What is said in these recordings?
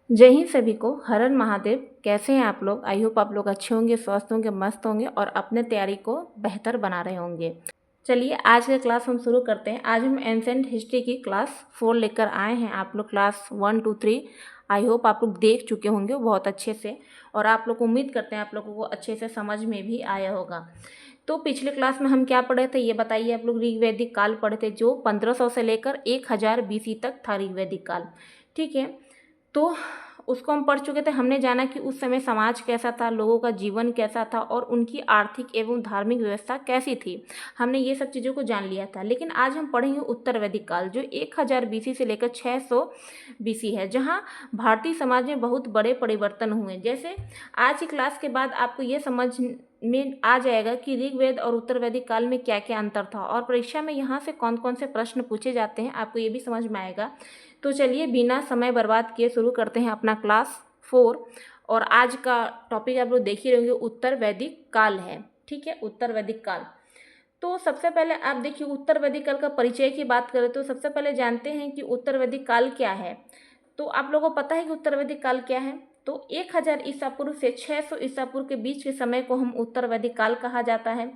जय हिंद सभी को। हर हर महादेव। कैसे हैं आप लोग? आई होप आप लोग अच्छे होंगे, स्वस्थ होंगे, मस्त होंगे और अपने तैयारी को बेहतर बना रहे होंगे। चलिए आज का क्लास हम शुरू करते हैं। आज हम एंसेंट हिस्ट्री की क्लास 4 लेकर आए हैं। आप लोग क्लास 1 2 3 आई होप आप लोग देख चुके होंगे बहुत अच्छे से, और आप लोग उम्मीद करते हैं आप लोगों को अच्छे से समझ में भी आया होगा। तो पिछले क्लास में हम क्या पढ़े थे ये बताइए। आप लोग ऋग्वैदिक काल पढ़े थे, जो 1500 से लेकर 1000 BC तक था ऋग्वैदिक काल। ठीक है, तो उसको हम पढ़ चुके थे। हमने जाना कि उस समय समाज कैसा था, लोगों का जीवन कैसा था और उनकी आर्थिक एवं धार्मिक व्यवस्था कैसी थी। हमने ये सब चीज़ों को जान लिया था। लेकिन आज हम पढ़ेंगे उत्तर वैदिक काल, जो 1000 BC से लेकर 600 BC है, जहाँ भारतीय समाज में बहुत बड़े परिवर्तन हुए। जैसे आज की क्लास के बाद आपको ये समझ में आ जाएगा कि ऋग्वेद और उत्तर वैदिक काल में क्या क्या अंतर था, और परीक्षा में यहाँ से कौन कौन से प्रश्न पूछे जाते हैं आपको ये भी समझ में आएगा। तो चलिए बिना समय बर्बाद किए शुरू करते हैं अपना क्लास 4। और आज का टॉपिक आप लोग देख ही रहेंगे, उत्तर वैदिक काल है। ठीक है, उत्तर वैदिक काल। तो सबसे पहले आप देखिए, उत्तर वैदिक काल का परिचय की बात करें तो सबसे पहले जानते हैं कि उत्तर वैदिक काल क्या है। तो आप लोगों को पता है कि उत्तर वैदिक काल क्या है। तो 1000 ईसा पूर्व से 600 ईसा पूर्व के बीच के समय को हम उत्तर वैदिक काल कहा जाता है।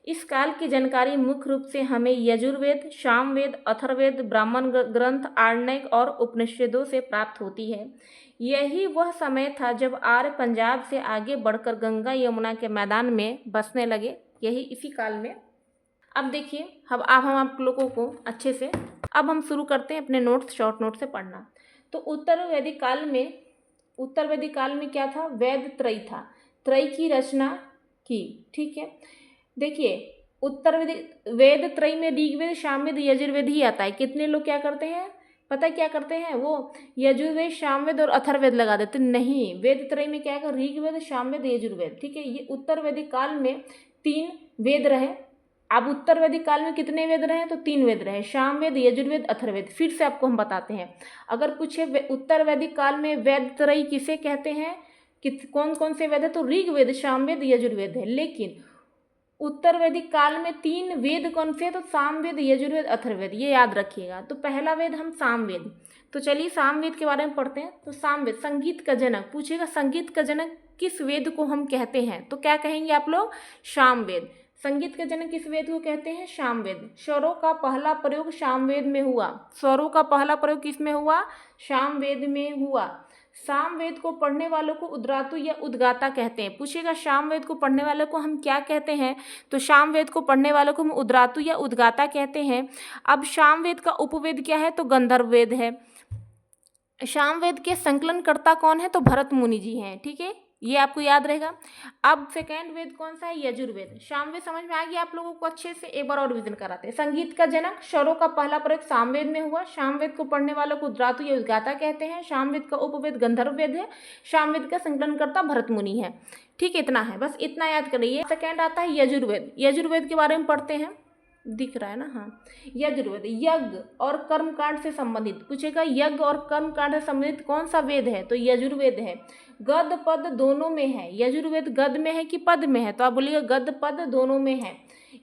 इस काल की जानकारी मुख्य रूप से हमें यजुर्वेद, सामवेद, अथर्ववेद, ब्राह्मण ग्रंथ, आरण्यक और उपनिषदों से प्राप्त होती है। यही वह समय था जब आर्य पंजाब से आगे बढ़कर गंगा यमुना के मैदान में बसने लगे। यही इसी काल में। अब देखिए, अब हम आप लोगों को अच्छे से अब हम शुरू करते हैं अपने नोट्स, शॉर्ट नोट से पढ़ना। तो उत्तर वैदिक काल में क्या था? वेद त्रयी था, त्रयी की रचना की। ठीक है, देखिए उत्तर वेद त्रयी में ऋग्वेद, सामवेद, यजुर्वेद ही आता है। कितने लोग क्या करते हैं पता है क्या करते हैं? वो यजुर्वेद, सामवेद और अथर्ववेद लगा देते। नहीं, वेद त्रयी में क्या है? ऋग्वेद, सामवेद, यजुर्वेद। ठीक है, ये उत्तर वैदिक काल में 3 वेद रहे। अब उत्तर वैदिक काल में कितने वेद रहे? तो 3 वेद रहे, सामवेद, यजुर्वेद, अथर्ववेद। फिर से आपको हम बताते हैं। अगर पूछे उत्तर वैदिक काल में वेद त्रयी किसे कहते हैं, कि कौन कौन से वेद है, तो ऋग्वेद, सामवेद, यजुर्वेद है। लेकिन उत्तर वैदिक काल में 3 वेद कौन से? तो सामवेद, यजुर्वेद, अथर्ववेद। ये याद रखिएगा। तो पहला वेद हम सामवेद। तो चलिए सामवेद के बारे में पढ़ते हैं। तो सामवेद संगीत का जनक पूछेगा, संगीत का जनक किस वेद को हम कहते हैं? तो क्या कहेंगे आप लोग? सामवेद। संगीत का जनक किस वेद को कहते हैं? सामवेद। स्वरों का पहला प्रयोग सामवेद में हुआ। स्वरों का पहला प्रयोग किस में हुआ? सामवेद में हुआ। सामवेद को पढ़ने वालों को उद्गातु या उद्गाता कहते हैं। पूछेगा सामवेद को पढ़ने वालों को हम क्या कहते हैं? तो सामवेद को पढ़ने वालों को हम उद्गातु या उद्गाता कहते हैं। अब सामवेद का उपवेद क्या है? तो गंधर्व वेद है। सामवेद के संकलनकर्ता कौन है? तो भरत मुनि जी हैं। ठीक है, ये आपको याद रहेगा। अब सेकेंड वेद कौन सा है? यजुर्वेद। सामवेद समझ में आ गया आप लोगों को? अच्छे से एक बार और रिवीजन कराते हैं। संगीत का जनक, स्वरों का पहला प्रयोग सामवेद में हुआ। सामवेद को पढ़ने वालों को उद्गातु या उद्गाता कहते हैं। सामवेद का उपवेद गंधर्व वेद है। सामवेद का संकलनकर्ता भरत मुनि है। ठीक है, इतना है, बस इतना याद करिए। सेकेंड आता है यजुर्वेद। यजुर्वेद के बारे में पढ़ते हैं, दिख रहा है ना? हाँ, यजुर्वेद यज्ञ और कर्मकांड से संबंधित। पूछेगा यज्ञ और कर्मकांड से संबंधित कौन सा वेद है? तो यजुर्वेद है। गद पद दोनों में है। यजुर्वेद गद में है कि पद में है? तो आप बोलिएगा गद पद दोनों में है।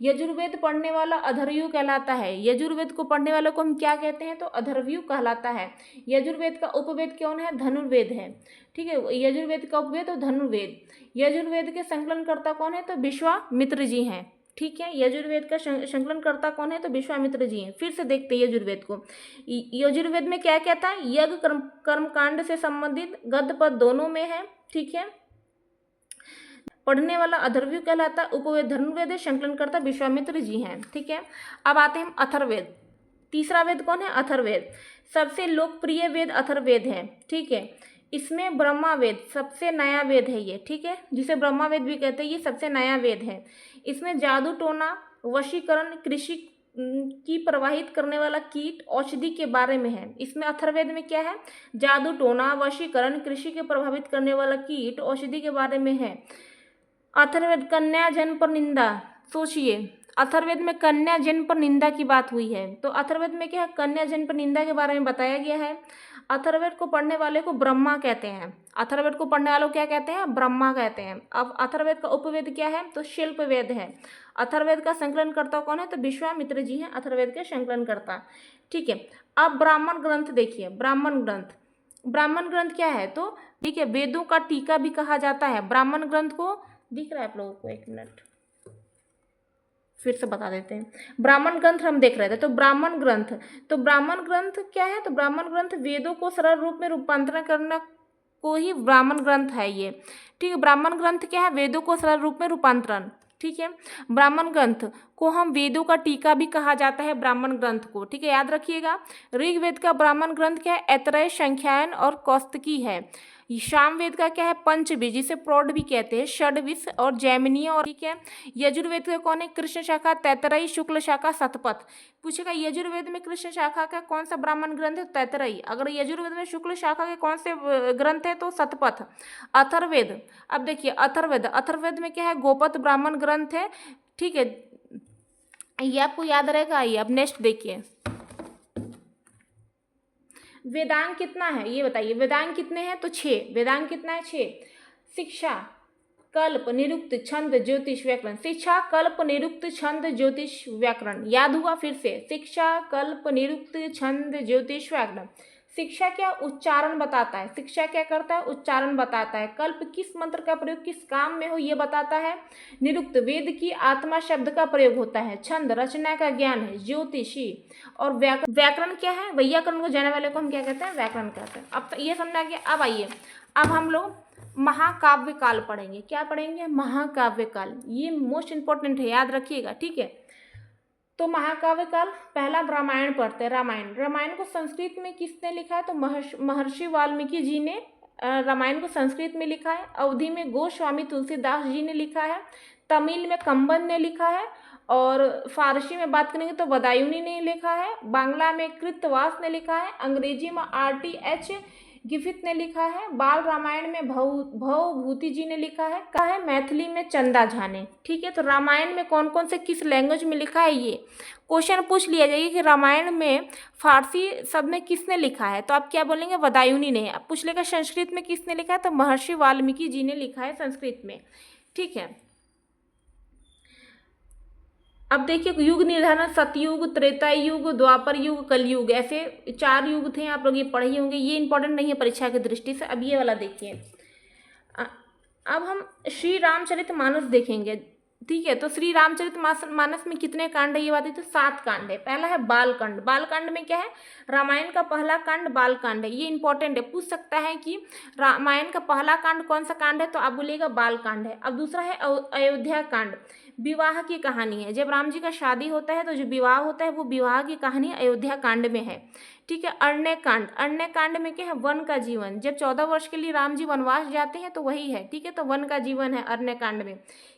यजुर्वेद पढ़ने वाला अधर्व्यू कहलाता है। यजुर्वेद को पढ़ने वालों को हम क्या कहते हैं? तो अधर्व्यू कहलाता है। यजुर्वेद का उपवेद कौन है? धनुर्वेद है। ठीक है, यजुर्वेद का उपवेद तो धनुर्वेद। यजुर्वेद के संकलनकर्ता कौन है? तो विश्वामित्र जी हैं। ठीक है, यजुर्वेद का संकलनकर्ता कौन है? तो विश्वामित्र जी हैं। फिर से देखते हैं यजुर्वेद को। यजुर्वेद में क्या क्या था? यज्ञ कर्मकांड से संबंधित गद पद दोनों में है। ठीक है, पढ़ने वाला अथर्ववेद कहलाता, उपवेद धनुर्वेद है, संकलनकर्ता विश्वामित्र जी हैं। ठीक है, अब आते हैं अथर्ववेद। तीसरा वेद कौन है? अथर्ववेद। सबसे लोकप्रिय वेद अथर्ववेद है। ठीक है, इसमें ब्रह्मा वेद सबसे नया वेद है ये। ठीक है, जिसे ब्रह्मा वेद भी कहते हैं, ये सबसे नया वेद है। इसमें जादू टोना, वशीकरण, कृषि की प्रवाहित करने वाला कीट, औषधि के बारे में है। इसमें अथर्ववेद में क्या है? जादू टोना, वशीकरण, कृषि के प्रभावित करने वाला कीट, औषधि के बारे में है। अथर्ववेद कन्या जन्म पर निंदा। सोचिए, अथर्ववेद में कन्या जन्म पर निंदा की बात हुई है। तो अथर्ववेद में क्या है? कन्या जन्म पर निंदा के बारे में बताया गया है। अथर्ववेद को पढ़ने वाले को ब्रह्मा कहते हैं। अथर्ववेद को पढ़ने वालों को क्या कहते हैं? ब्रह्मा कहते हैं। अब अथर्ववेद का उपवेद क्या है? तो शिल्प वेद है। अथर्ववेद का संकलनकर्ता कौन है? तो विश्वामित्र जी हैं अथर्ववेद के संकलनकर्ता। ठीक है, अब ब्राह्मण ग्रंथ देखिए। ब्राह्मण ग्रंथ ब्राह्मण ग्रंथ क्या है? तो ठीक है, वेदों का टीका भी कहा जाता है ब्राह्मण ग्रंथ को। दिख रहा है आप लोगों को? एक मिनट फिर से बता देते हैं। ब्राह्मण ग्रंथ हम देख रहे थे, तो ब्राह्मण ग्रंथ, तो ब्राह्मण ग्रंथ क्या है? तो ब्राह्मण ग्रंथ वेदों को सरल रूप में रूपांतरण करना को ही ब्राह्मण ग्रंथ है ये। ठीक है, ब्राह्मण ग्रंथ क्या है? वेदों को सरल रूप में रूपांतरण। ठीक है, ब्राह्मण ग्रंथ को हम वेदों का टीका भी कहा जाता है ब्राह्मण ग्रंथ को। ठीक है, याद रखिएगा। ऋग्वेद का ब्राह्मण ग्रंथ क्या है? ऐतरेय, संख्यायन और कौस्तकी है। सामवेद का क्या है? पंचबीज, जिसे प्रौढ़ भी कहते हैं, षड्विश और जैमिनीय। और ठीक है, यजुर्वेद का कौन है? कृष्ण शाखा, तैतरई, शुक्ल शाखा, शतपथ। पूछेगा यजुर्वेद में कृष्ण शाखा का कौन सा ब्राह्मण ग्रंथ है? तैतरई। अगर यजुर्वेद में शुक्ल शाखा के कौन से ग्रंथ है? तो शतपथ। अथर्ववेद, अब देखिए अथर्ववेद, अथर्ववेद में क्या है? गोपद ब्राह्मण ग्रंथ है। ठीक है, ये आपको याद रहेगा। आइए अब नेक्स्ट देखिए, वेदांग कितना है ये बताइए। वेदांग कितने हैं? तो 6। वेदांग कितना है? 6। शिक्षा, कल्प, निरुक्त, छंद, ज्योतिष, व्याकरण। शिक्षा, कल्प, निरुक्त, छंद, ज्योतिष, व्याकरण। याद हुआ? फिर से, शिक्षा, कल्प, निरुक्त, छंद, ज्योतिष, व्याकरण। शिक्षा क्या? उच्चारण बताता है। शिक्षा क्या करता है? उच्चारण बताता है। कल्प किस मंत्र का प्रयोग किस काम में हो ये बताता है। निरुक्त वेद की आत्मा शब्द का प्रयोग होता है। छंद रचना का ज्ञान है। ज्योतिषी और व्याकरण क्या है? वैयाकरण को जानने वाले को हम क्या कहते हैं? व्याकरण कहते हैं। अब ये समझा गया। अब आइए, अब हम लोग महाकाव्य काल पढ़ेंगे। क्या पढ़ेंगे? महाकाव्य काल। ये मोस्ट इंपॉर्टेंट है, याद रखिएगा। ठीक है, तो महाकाव्य काल पहला रामायण पढ़ते हैं। रामायण, रामायण को संस्कृत में किसने लिखा है? तो महर्षि वाल्मीकि जी ने रामायण को संस्कृत में लिखा है। अवधी में गोस्वामी तुलसीदास जी ने लिखा है। तमिल में कंबन ने लिखा है। और फारसी में बात करेंगे तो बदायूनी ने लिखा है। बांग्ला में कृतवास ने लिखा है। अंग्रेजी में RTH गिफित ने लिखा है। बाल रामायण में भवभूति जी ने लिखा है। कहा है मैथिली में चंदा झा ने। ठीक है, तो रामायण में कौन कौन से किस लैंग्वेज में लिखा है ये क्वेश्चन पूछ लिया जाएगा कि रामायण में फारसी शब्द में किसने लिखा है? तो आप क्या बोलेंगे? बदायूनी ने। अब पूछ लेगा संस्कृत में किसने लिखा है? तो महर्षि वाल्मीकि जी ने लिखा है संस्कृत में। ठीक है, अब देखिए युग निर्धारण, सतयुग, त्रेता युग, द्वापर युग, कलयुग, ऐसे 4 युग थे। आप लोग ये पढ़े ही होंगे, ये इंपॉर्टेंट नहीं है परीक्षा की दृष्टि से। अब ये वाला देखिए, अब हम श्री रामचरितमानस देखेंगे। ठीक है, तो श्री रामचरितमानस में कितने कांड है ये बात है? तो 7 कांड है। पहला है बालकांड। बालकांड में क्या है? रामायण का पहला कांड बालकांड है। ये इंपॉर्टेंट है, पूछ सकता है कि रामायण का पहला कांड कौन सा कांड है? तो आप बोलिएगा बालकांड है। अब दूसरा है अयोध्या कांड, विवाह की कहानी है। जब राम जी का शादी होता है तो जो विवाह होता है वो विवाह की कहानी अयोध्या कांड में है। ठीक है, अरण्य कांड, अरण्य कांड में क्या है? वन का जीवन। जब 14 वर्ष के लिए राम जी वनवास जाते हैं तो वही है। ठीक है, तो वन का जीवन है अरण्य कांड में।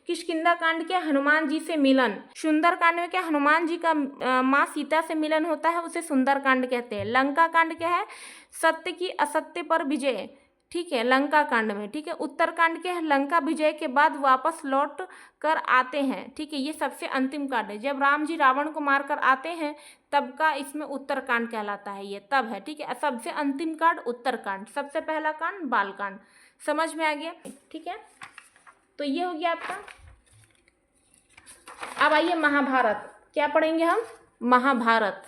किष्किंधा कांड क्या? हनुमान जी से मिलन। सुंदर कांड में क्या? हनुमान जी का माँ सीता से मिलन होता है, उसे सुंदर कांड कहते हैं। लंका कांड क्या है? सत्य की असत्य पर विजय। ठीक है, लंका कांड में। ठीक है, उत्तरकांड क्या है? लंका विजय के बाद वापस लौट कर आते हैं। ठीक है, ये सबसे अंतिम कांड है। जब राम जी रावण को मार कर आते हैं तब का इसमें उत्तरकांड कहलाता है, ये तब है। ठीक है, सबसे अंतिम कांड उत्तरकांड, सबसे पहला कांड बालकांड। समझ में आ गया? ठीक है, तो ये हो गया आपका। अब आइए महाभारत। क्या पढ़ेंगे हम? महाभारत।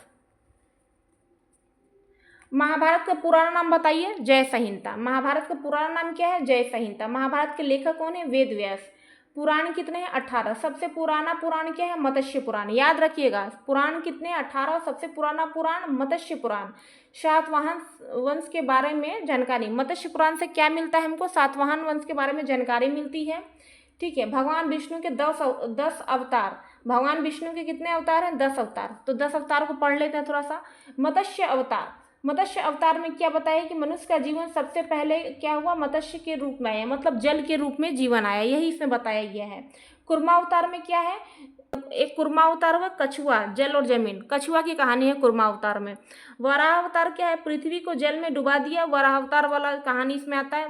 महाभारत का पुराना नाम बताइए? जय संहिता। महाभारत का पुराना नाम क्या है? जय संहिता। महाभारत के लेखक कौन है? वेद व्यास। पुराण कितने हैं? 18। सबसे पुराना पुराण क्या है? मत्स्य पुराण। याद रखिएगा, पुराण कितने? 18। सबसे पुराना पुराण मत्स्य पुराण। सातवाहन वंश के बारे में जानकारी। मत्स्य पुराण से क्या मिलता है हमको? सातवाहन वंश के बारे में जानकारी मिलती है। ठीक है, भगवान विष्णु के 10 अवतार। भगवान विष्णु के कितने अवतार हैं? 10 अवतार। तो 10 अवतार को पढ़ लेते हैं थोड़ा सा। मत्स्य अवतार, मत्स्य अवतार में क्या बताया कि मनुष्य का जीवन सबसे पहले क्या हुआ? मत्स्य के रूप में आया, मतलब जल के रूप में जीवन आया, यही इसमें बताया गया है। कुर्मा अवतार में क्या है? एक कुर्मा अवतार हुआ कछुआ, जल और जमीन। कछुआ की कहानी है कुर्मा अवतार में। वराह अवतार क्या है? पृथ्वी को जल में डुबा दिया, वराह अवतार वाला कहानी इसमें आता है।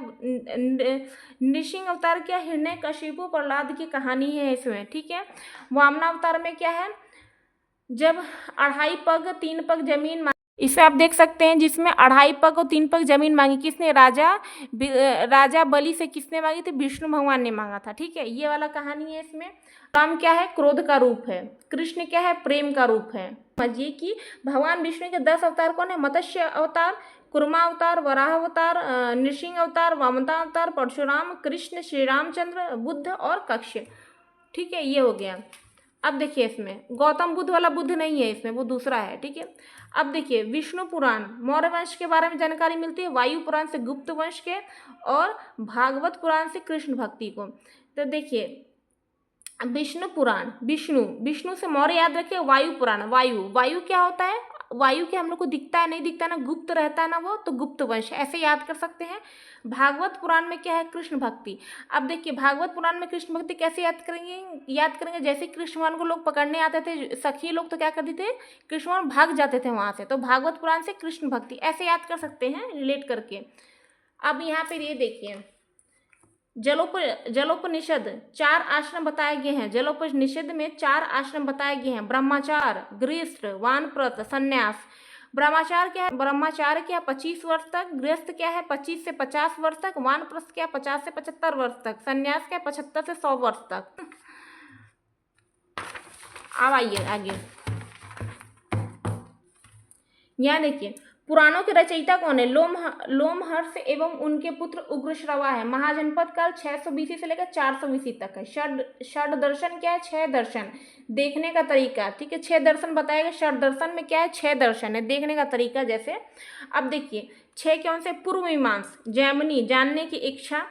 नृसिंह अवतार क्या? हिरण्यकशिपु प्रहलाद की कहानी है इसमें। ठीक है, वामना अवतार में क्या है? जब 2.5 पग 3 पग जमीन इसमें आप देख सकते हैं जिसमें 2.5 पग और 3 पग जमीन मांगी, किसने? राजा बलि से किसने मांगी थी? विष्णु भगवान ने मांगा था। ठीक है, ये वाला कहानी है। इसमें राम क्या है? क्रोध का रूप है। कृष्ण क्या है? प्रेम का रूप है। समझिए कि भगवान विष्णु के 10 अवतार कौन है? मत्स्य अवतार, कुर्मा अवतार, वराह अवतार, नृसिंह अवतार, वामन अवतार, परशुराम, कृष्ण, श्री रामचंद्र, बुद्ध और कक्ष्य। ठीक है, ये हो गया। अब देखिए इसमें गौतम बुद्ध वाला बुद्ध नहीं है, इसमें वो दूसरा है। ठीक है, अब देखिए विष्णु पुराण मौर्य वंश के बारे में जानकारी मिलती है, वायु पुराण से गुप्त वंश के, और भागवत पुराण से कृष्ण भक्ति को। तो देखिए विष्णु पुराण, विष्णु से मौर्य याद रखिए, वायु पुराण, वायु क्या होता है? वायु क्या हम लोग को दिखता है? नहीं दिखता ना, गुप्त रहता है ना वो, तो गुप्त वंश ऐसे याद कर सकते हैं। भागवत पुराण में क्या है? कृष्ण भक्ति। अब देखिए भागवत पुराण में कृष्ण भक्ति कैसे याद करेंगे? जैसे कृष्ण भगवान को लोग पकड़ने आते थे, सखी लोग तो क्या करते थे? कृष्ण भगवान भाग जाते थे वहां से, तो भागवत पुराण से कृष्ण भक्ति ऐसे याद कर सकते हैं रिलेट करके। अब यहाँ पे ये देखिए जलोपनिषद 4 आश्रम बताए गए हैं। जलोपनिषद में 4 आश्रम बताए गए हैं, ब्रह्मचार, गृहस्थ, वानप्रस्थ, संन्यास। ब्रह्मचार क्या है? ब्रह्मचार्य क्या 25 वर्ष तक, गृहस्थ क्या है 25 से 50 वर्ष तक, वानप्रस्थ क्या 50 से 75 वर्ष तक, संन्यास क्या 75 से 100 वर्ष तक। अब आइए आगे, यहाँ देखिए पुराणों के रचयिता कौन है? लोमहर्ष एवं उनके पुत्र उग्रश्रवा है। महाजनपद काल 600 BC से लेकर 400 BC तक है। षड दर्शन क्या है? 6 दर्शन। देखने का तरीका, ठीक है, 6 दर्शन बताएगा। षड दर्शन में क्या है? 6 दर्शन है, देखने का तरीका। जैसे अब देखिए 6 कौन से? पूर्व मीमांस, जैमिनी, जानने की इच्छा।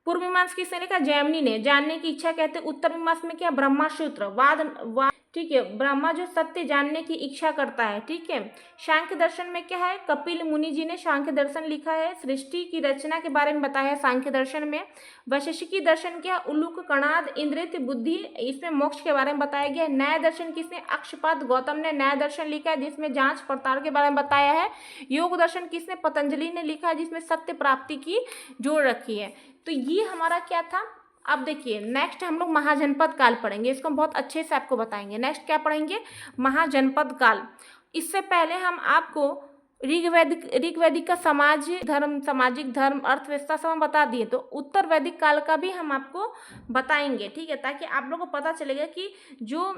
पूर्व मीमांस किसने लिखा? जैमिनी ने। जानने की इच्छा कहते हैं। उत्तर मीमांस में क्या? ब्रह्मसूत्र, वाद। ठीक है, ब्रह्मा जो सत्य जानने की इच्छा करता है। ठीक है, सांख्य दर्शन में क्या है? कपिल मुनि जी ने सांख्य दर्शन लिखा है। सृष्टि की रचना के बारे में बताया है सांख्य दर्शन में। वैशेषिकी दर्शन क्या? उलूक, कणाद, इंद्रिय, बुद्धि, इसमें मोक्ष के बारे में बताया गया है। न्याय दर्शन किसने? अक्षपाद गौतम ने न्याय दर्शन लिखा है, जिसमें जांच पड़ताल के बारे में बताया है। योग दर्शन किसने? पतंजलि ने लिखा है, जिसमें सत्य प्राप्ति की जोड़ रखी है। तो ये हमारा क्या था? अब देखिए नेक्स्ट हम लोग महाजनपद काल पढ़ेंगे, इसको हम बहुत अच्छे से आपको बताएंगे। नेक्स्ट क्या पढ़ेंगे? महाजनपद काल। इससे पहले हम आपको ऋग्वैदिक का सामाजिक धर्म, अर्थव्यवस्था सब हम बता दिए, तो उत्तर वैदिक काल का भी हम आपको बताएंगे। ठीक है, ताकि आप लोगों को पता चलेगा कि जो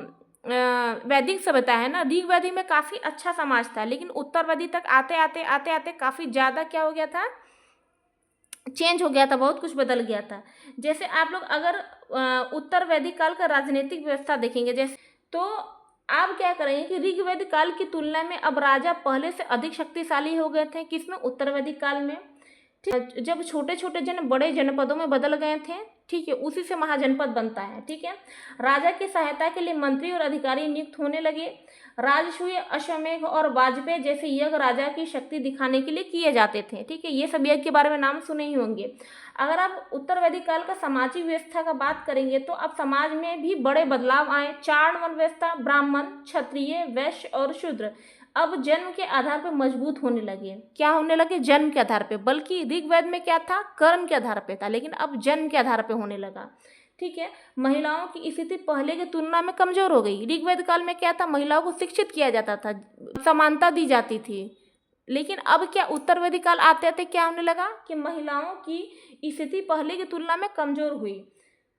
वैदिक सभ्यता है ना, ऋग्वैदिक में काफ़ी अच्छा समाज था, लेकिन उत्तर वैदिक तक आते आते काफ़ी ज़्यादा क्या हो गया था? चेंज हो गया था, बहुत कुछ बदल गया था। जैसे आप लोग अगर उत्तर वैदिक काल का राजनीतिक व्यवस्था देखेंगे, जैसे तो आप क्या करेंगे कि ऋग्वैदिक काल की तुलना में अब राजा पहले से अधिक शक्तिशाली हो गए थे। किसमें? उत्तर वैदिक काल में। ठीक, जब छोटे छोटे बड़े जनपदों में बदल गए थे, ठीक है, उसी से महाजनपद बनता है। ठीक है, राजा की सहायता के लिए मंत्री और अधिकारी नियुक्त होने लगे। राजसूय, अश्वमेध और वाजपेयी जैसे यज्ञ राजा की शक्ति दिखाने के लिए किए जाते थे। ठीक है, ये सब यज्ञ के बारे में नाम सुने ही होंगे। अगर आप उत्तर वैदिक काल का सामाजिक व्यवस्था का बात करेंगे तो अब समाज में भी बड़े बदलाव आए। चारण वर्ण व्यवस्था, ब्राह्मण, क्षत्रिय, वैश्य और शूद्र अब जन्म के आधार पर मजबूत होने लगे। क्या होने लगे? जन्म के आधार पे। बल्कि ऋग्वेद में क्या था? कर्म के आधार पे था, लेकिन अब जन्म के आधार पे होने लगा। ठीक है, महिलाओं की स्थिति पहले की तुलना में कमजोर हो गई। ऋग्वेद काल में क्या था? महिलाओं को शिक्षित किया जाता था, समानता दी जाती थी। लेकिन अब क्या? उत्तर वैदिक काल आते आते क्या होने लगा कि महिलाओं की स्थिति पहले की तुलना में कमजोर हुई।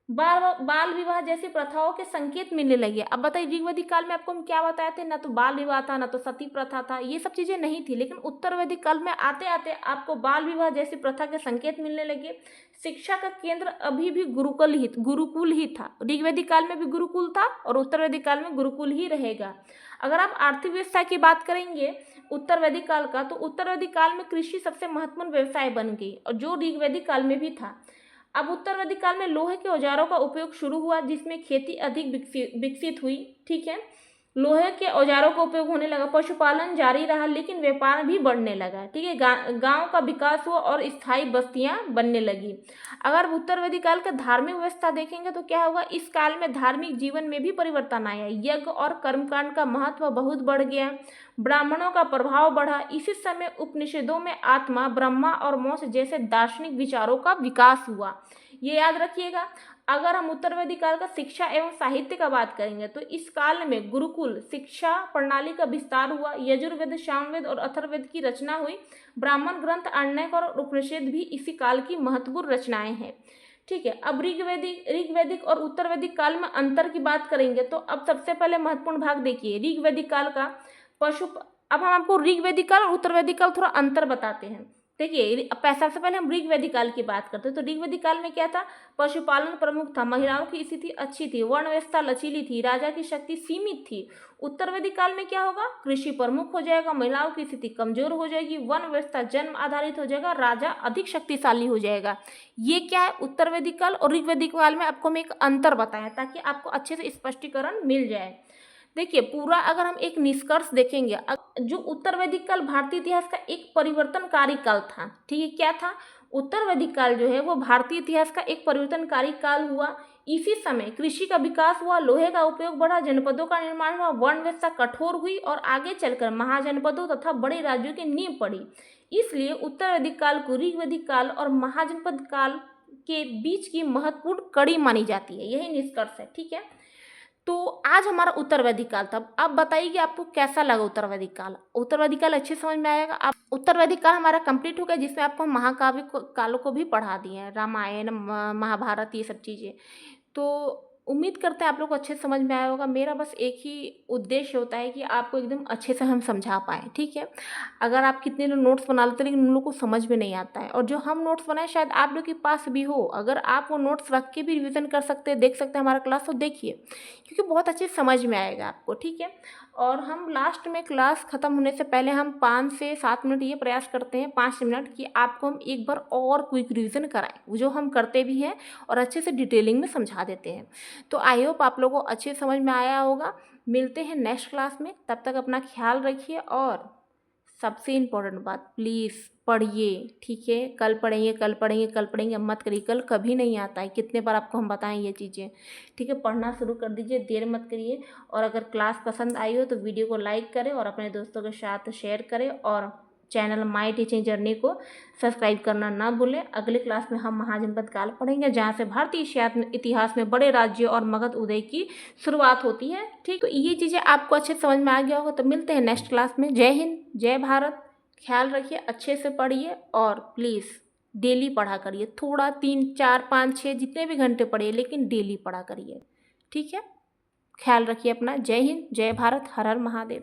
बाल विवाह जैसी प्रथाओं के संकेत मिलने लगे। अब बताइए ऋग्वैदिक काल में आपको हम क्या बताए थे? ना तो बाल विवाह था, ना तो सती प्रथा था, ये सब चीजें नहीं थी। लेकिन उत्तर वैदिक काल में आते आते आपको बाल विवाह जैसी प्रथा के संकेत मिलने लगे। शिक्षा का केंद्र अभी भी गुरुकुल ही था। ऋग्वैदिक काल में भी गुरुकुल था और उत्तर वैदिक काल में गुरुकुल ही रहेगा। अगर आप आर्थिक व्यवस्था की बात करेंगे उत्तर वैदिक काल का, तो उत्तर वैदिक काल में कृषि सबसे महत्वपूर्ण व्यवसाय बन गई, और जो ऋग्वैदिक काल में भी था। अब उत्तर वैदिक काल में लोहे के औजारों का उपयोग शुरू हुआ, जिसमें खेती अधिक विकसित हुई। ठीक है, लोहे के औजारों का उपयोग होने लगा। पशुपालन जारी रहा, लेकिन व्यापार भी बढ़ने लगा। ठीक है, गांव का विकास हुआ और स्थायी बस्तियां बनने लगी। अगर उत्तर वैदिक काल का धार्मिक व्यवस्था देखेंगे तो क्या होगा? इस काल में धार्मिक जीवन में भी परिवर्तन आया। यज्ञ और कर्मकांड का महत्व बहुत बढ़ गया, ब्राह्मणों का प्रभाव बढ़ा। इसी समय उपनिषदों में आत्मा, ब्रह्मा और मोक्ष जैसे दार्शनिक विचारों का विकास हुआ। ये याद रखिएगा। अगर हम उत्तर वैदिक काल का शिक्षा एवं साहित्य का बात करेंगे तो इस काल में गुरुकुल शिक्षा प्रणाली का विस्तार हुआ, यजुर्वेद, सामवेद और अथर्ववेद की रचना हुई, ब्राह्मण ग्रंथ, आरण्यक और उपनिषद भी इसी काल की महत्वपूर्ण रचनाएं हैं। ठीक है, अब ऋग्वैदिक और उत्तर वैदिक काल में अंतर की बात करेंगे तो अब सबसे पहले महत्वपूर्ण भाग देखिए ऋग्वैदिक काल का अब हम आपको ऋग्वैदिक काल और उत्तर वैदिक काल थोड़ा अंतर बताते हैं। देखिए सबसे पहले हम ऋग्वैदिक काल की बात करते हैं तो ऋग्वैदिक काल में क्या था, पशुपालन प्रमुख था, महिलाओं की स्थिति अच्छी थी, वर्ण व्यवस्था लचीली थी, राजा की शक्ति सीमित थी। उत्तर वैदिक काल में क्या होगा, कृषि प्रमुख हो जाएगा, महिलाओं की स्थिति कमजोर हो जाएगी, वर्ण व्यवस्था जन्म आधारित हो जाएगा, राजा अधिक शक्तिशाली हो जाएगा। ये क्या है, उत्तर वैदिक काल और ऋग्वैदिक काल में आपको मैं एक अंतर बताया ताकि आपको अच्छे से स्पष्टीकरण मिल जाए। देखिए पूरा अगर हम एक निष्कर्ष देखेंगे, जो उत्तर वैदिक काल भारतीय इतिहास का एक परिवर्तनकारी काल था। ठीक है, क्या था, उत्तर वैदिक काल जो है वो भारतीय इतिहास का एक परिवर्तनकारी काल हुआ। इसी समय कृषि का विकास हुआ, लोहे का उपयोग बढ़ा, जनपदों का निर्माण हुआ, वर्ण व्यवस्था कठोर हुई और आगे चलकर महाजनपदों तथा बड़े राज्यों की नींव पड़ी। इसलिए उत्तर वैदिक काल को ऋग्वैदिक काल और महाजनपद काल के बीच की महत्वपूर्ण कड़ी मानी जाती है। यही निष्कर्ष है। ठीक है, तो आज हमारा उत्तर वैदिक काल था। अब बताइए कि आपको कैसा लगा उत्तर वैदिक काल। उत्तर वैदिक काल अच्छे समझ में आएगा। आप उत्तर वैदिक काल हमारा कंप्लीट हो गया, जिसमें आपको हम महाकाव्य कालों को भी पढ़ा दिए हैं, रामायण, महाभारत, ये सब चीज़ें। तो उम्मीद करते हैं आप लोग को अच्छे समझ में आया होगा। मेरा बस एक ही उद्देश्य होता है कि आपको एकदम अच्छे से हम समझा पाएँ। ठीक है, अगर आप कितने लोग नोट्स बना लेते हैं लेकिन उन लोग को समझ में नहीं आता है, और जो हम नोट्स बनाए शायद आप लोग के पास भी हो, अगर आप वो नोट्स रख के भी रिवीजन कर सकते हैं, देख सकते हैं हमारा क्लास, तो देखिए क्योंकि बहुत अच्छे समझ में आएगा आपको। ठीक है, और हम लास्ट में क्लास ख़त्म होने से पहले हम 5 से 7 मिनट ये प्रयास करते हैं, 5 मिनट, कि आपको हम एक बार और क्विक रिवीजन कराएं, जो हम करते भी हैं और अच्छे से डिटेलिंग में समझा देते हैं। तो आई होप आप लोगों को अच्छे समझ में आया होगा। मिलते हैं नेक्स्ट क्लास में, तब तक अपना ख्याल रखिए और सबसे इम्पोर्टेंट बात, प्लीज़ पढ़िए। ठीक है, कल पढ़ेंगे कल पढ़ेंगे कल पढ़ेंगे मत करिए, कल कभी नहीं आता है, कितने बार आपको हम बताएं ये चीज़ें। ठीक है, पढ़ना शुरू कर दीजिए, देर मत करिए। और अगर क्लास पसंद आई हो तो वीडियो को लाइक करें और अपने दोस्तों के साथ शेयर करें, और चैनल माई टीचिंग जर्नी को सब्सक्राइब करना ना भूलें। अगले क्लास में हम महाजनपद काल पढ़ेंगे, जहाँ से भारतीय इतिहास में बड़े राज्य और मगध उदय की शुरुआत होती है। ठीक, तो ये चीज़ें आपको अच्छे समझ में आ गया होगा। तो मिलते हैं नेक्स्ट क्लास में। जय हिंद, जय भारत। ख्याल रखिए, अच्छे से पढ़िए और प्लीज़ डेली पढ़ा करिए। थोड़ा 3, 4, 5, 6 जितने भी घंटे पढ़िए, लेकिन डेली पढ़ा करिए। ठीक है, ख्याल रखिए अपना। जय हिंद, जय भारत, हर हर महादेव।